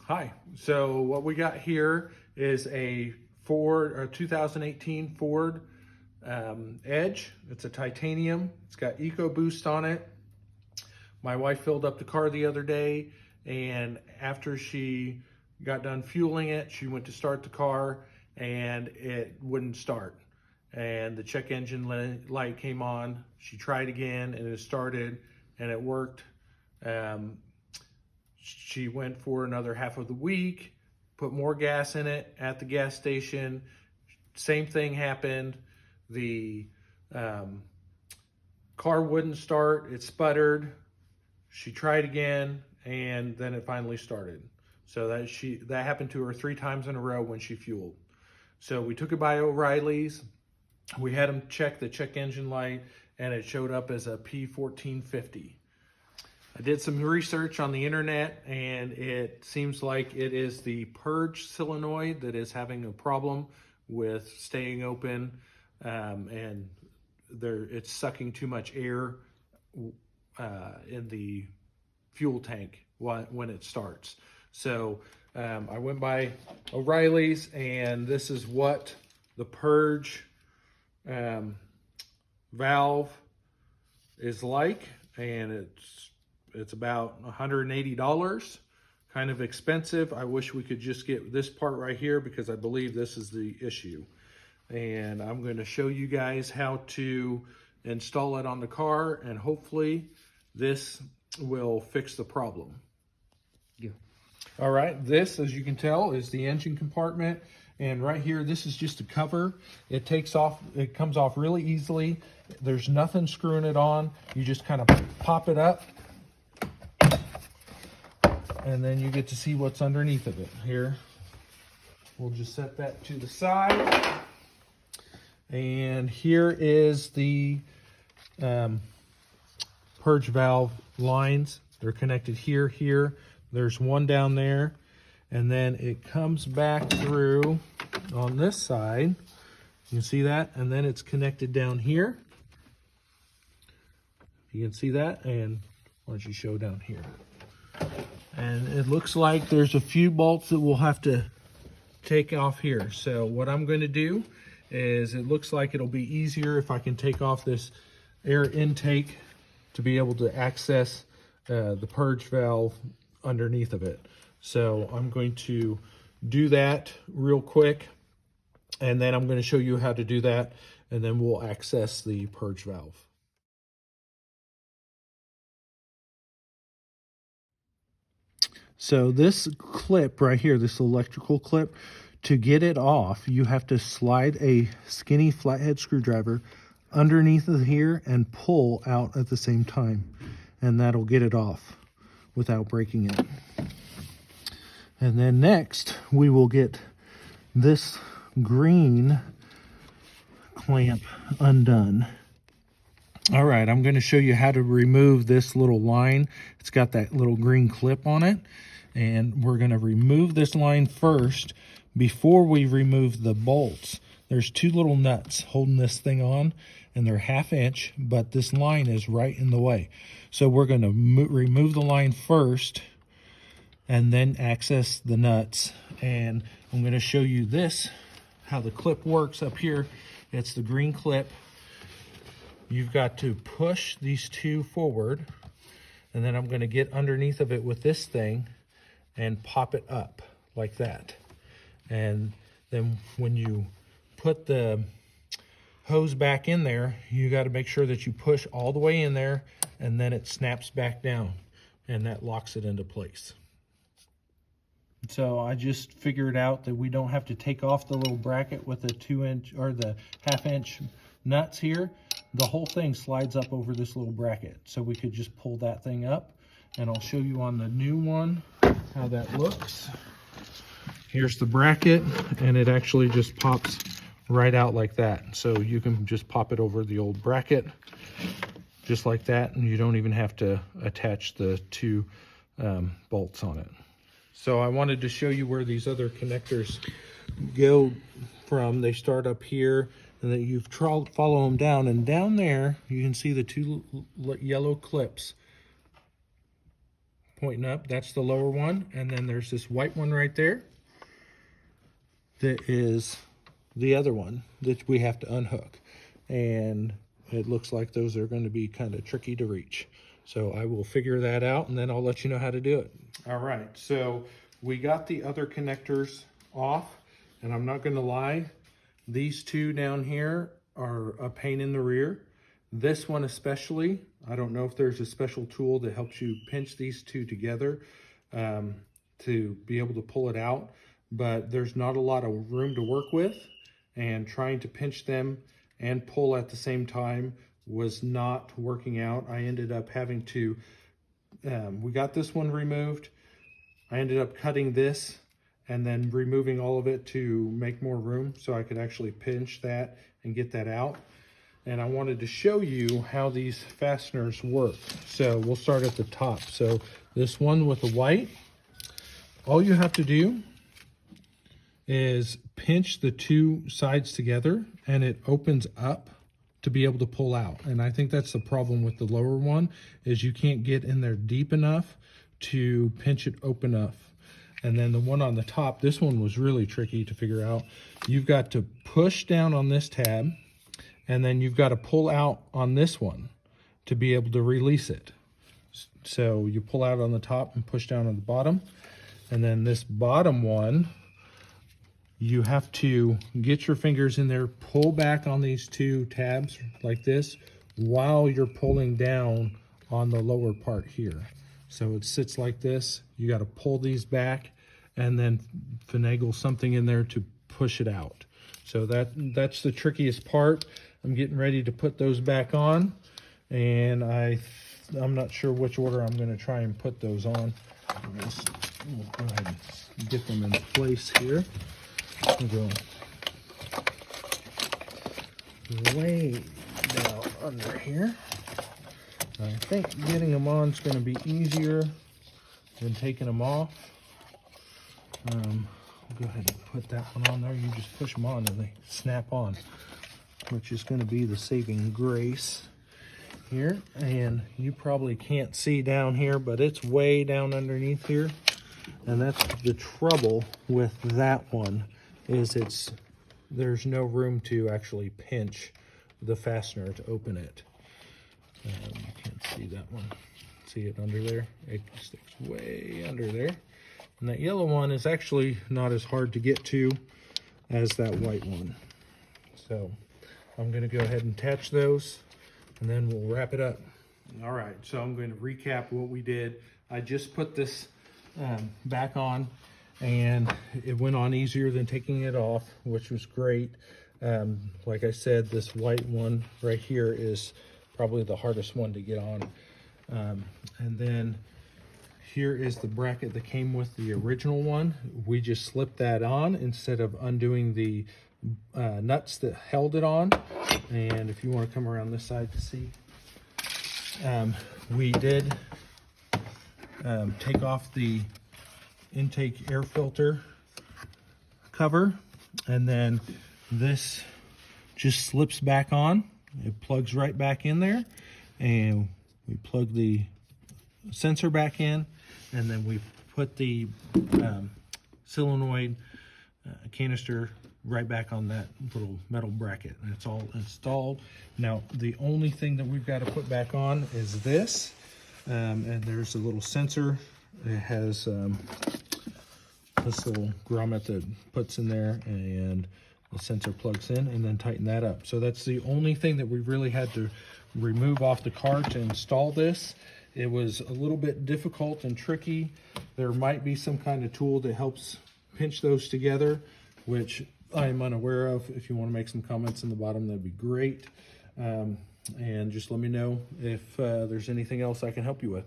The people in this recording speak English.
Hi, so what we got here is a Ford or 2018 Ford Edge. It's a titanium. It's got EcoBoost on it. My wife filled up the car the other day, and after she got done fueling it, she went to start the car and it wouldn't start. And the check engine light came on. She tried again and it started and it worked. She went for another half of the week, put more gas in it at the gas station. Same thing happened. The car wouldn't start. It sputtered. She tried again, and then it finally started. So that happened to her 3 times in a row when she fueled. So we took it by O'Reilly's. We had them check the check engine light, and it showed up as a P1450. I did some research on the internet, and it seems like it is the purge solenoid that is having a problem with staying open, and it's sucking too much air in the fuel tank when it starts. So I went by O'Reilly's, and this is what the purge valve is like, and it's about $180, kind of expensive. I wish we could just get this part right here because I believe this is the issue. And I'm going to show you guys how to install it on the car, and hopefully this will fix the problem. Yeah. All right, this, as you can tell, is the engine compartment. And right here, this is just a cover. It comes off really easily. There's nothing screwing it on. You just kind of pop it up, and then you get to see what's underneath of it. Here, we'll just set that to the side. And here is the purge valve lines. They're connected here. There's one down there. And then it comes back through on this side. You can see that. And then it's connected down here. You can see that. And why don't you show down here? And it looks like there's a few bolts that we'll have to take off here. So what I'm going to do is, it looks like it'll be easier if I can take off this air intake to be able to access the purge valve underneath of it. So I'm going to do that real quick, and then I'm going to show you how to do that, and then we'll access the purge valve. So this clip right here, this electrical clip, to get it off, you have to slide a skinny flathead screwdriver underneath of here and pull out at the same time, and that'll get it off without breaking it. And then next, we will get this green clamp undone. All right, I'm going to show you how to remove this little line. It's got that little green clip on it, and we're going to remove this line first before we remove the bolts. There's 2 little nuts holding this thing on, and they're 1/2 inch, but this line is right in the way. So we're going to remove the line first and then access the nuts. And I'm going to show you this, how the clip works up here. It's the green clip. You've got to push these 2 forward, and then I'm going to get underneath of it with this thing and pop it up like that. And then when you put the hose back in there, you got to make sure that you push all the way in there, and then it snaps back down, and that locks it into place. So I just figured out that we don't have to take off the little bracket with the 2-inch or the 1/2 inch nuts here. The whole thing slides up over this little bracket. So we could just pull that thing up, and I'll show you on the new one how that looks. Here's the bracket, and it actually just pops right out like that. So you can just pop it over the old bracket just like that, and you don't even have to attach the 2 bolts on it. So I wanted to show you where these other connectors go from. They start up here, and then you follow them down, and down there you can see the 2 yellow clips pointing up. That's the lower one. And then there's this white one right there. That is the other one that we have to unhook. And it looks like those are going to be kind of tricky to reach. So I will figure that out and then I'll let you know how to do it. All right, so we got the other connectors off, and I'm not going to lie, these two down here are a pain in the rear. This one especially, I don't know if there's a special tool that helps you pinch these two together to be able to pull it out, but there's not a lot of room to work with, and trying to pinch them and pull at the same time was not working out. I ended up having to, we got this one removed. I ended up cutting this and then removing all of it to make more room so I could actually pinch that and get that out. And I wanted to show you how these fasteners work. So we'll start at the top. So this one with the white, all you have to do is pinch the two sides together and it opens up to be able to pull out. And I think that's the problem with the lower one, is you can't get in there deep enough to pinch it open enough. And then the one on the top, this one was really tricky to figure out. You've got to push down on this tab, and then you've got to pull out on this one to be able to release it. So you pull out on the top and push down on the bottom. And then this bottom one, you have to get your fingers in there, pull back on these two tabs like this while you're pulling down on the lower part here. So it sits like this. You got to pull these back and then finagle something in there to push it out. So that's the trickiest part. I'm getting ready to put those back on, and I'm not sure which order I'm going to try and put those on. We'll go ahead and get them in place here. We'll go way down under here. I think getting them on is going to be easier than taking them off. I'll go ahead and put that one on there. You just push them on and they snap on, which is going to be the saving grace here. And you probably can't see down here, but it's way down underneath here. And that's the trouble with that one, is there's no room to actually pinch the fastener to open it. You can't see that one. See it under there? It sticks way under there. And that yellow one is actually not as hard to get to as that white one. So I'm going to go ahead and attach those, and then we'll wrap it up. All right, so I'm going to recap what we did. I just put this back on, and it went on easier than taking it off, which was great. Like I said, this white one right here is probably the hardest one to get on. And then here is the bracket that came with the original one. We just slipped that on instead of undoing the nuts that held it on. And if you want to come around this side to see, we did take off the intake air filter cover, and then this just slips back on. It plugs right back in there, and we plug the sensor back in, and then we put the solenoid canister right back on that little metal bracket, and it's all installed. Now the only thing that we've got to put back on is this, and there's a little sensor. It has this little grommet that puts in there, and the sensor plugs in, and then tighten that up. So that's the only thing that we really had to remove off the car to install this. It was a little bit difficult and tricky. There might be some kind of tool that helps pinch those together, which I'm unaware of. If you want to make some comments in the bottom, that'd be great. And just let me know if there's anything else I can help you with.